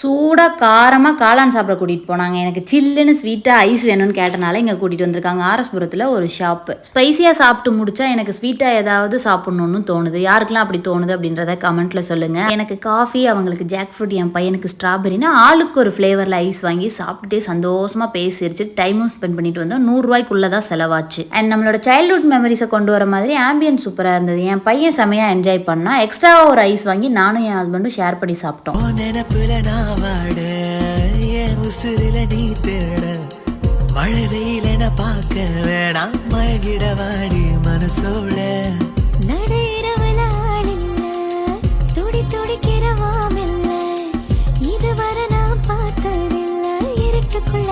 சூடாக காரமாக காளான் சாப்பிட கூட்டிகிட்டு போனாங்க. எனக்கு சில்லுன்னு ஸ்வீட்டாக ஐஸ் வேணும்னு கேட்டனால இங்கே கூட்டிகிட்டு வந்திருக்காங்க. ஆர்எஸ்புரத்தில் ஒரு ஷாப்பு. ஸ்பைசியாக சாப்பிட்டு முடிச்சா எனக்கு ஸ்வீட்டாக ஏதாவது சாப்பிட்ணுன்னு தோணுது. யாருக்கெல்லாம் அப்படி தோணுது அப்படின்றத கமெண்ட்டில் சொல்லுங்கள். எனக்கு காஃபி, அவங்களுக்கு ஜாக் ஃப்ரூட், என் பையனுக்கு ஸ்ட்ராபெரினா ஆளுக்கு ஒரு ஃப்ளேவரில் ஐஸ் வாங்கி சாப்பிட்டுட்டே சந்தோஷமாக பேசிருச்சு. டைமும் ஸ்பெண்ட் பண்ணிட்டு வந்தோம். 100 ரூபாய்க்குள்ளே தான் செலவாச்சு. அண்ட் நம்மளோட சைல்ட்ஹுட் மெமரிஸை கொண்டு வர மாதிரி ஆம்பியன்ஸ் சூப்பராக இருந்தது. என் பையன் செமையாக என்ஜாய் பண்ணா. எக்ஸ்ட்ராவாக ஒரு ஐஸ் வாங்கி நானும் என் ஹஸ்பண்டும் ஷேர் பண்ணி சாப்பிட்டோம். உசுரில நீ தேட மழை வெயிலென பார்க்க வேணாம் மயங்கிட வாடி மனசோட நடையிறவளாளில்ல துடி துடிக்கிறவாமில்ல இதுவரை நான் பார்த்ததில்லை இருட்டுக்குள்ள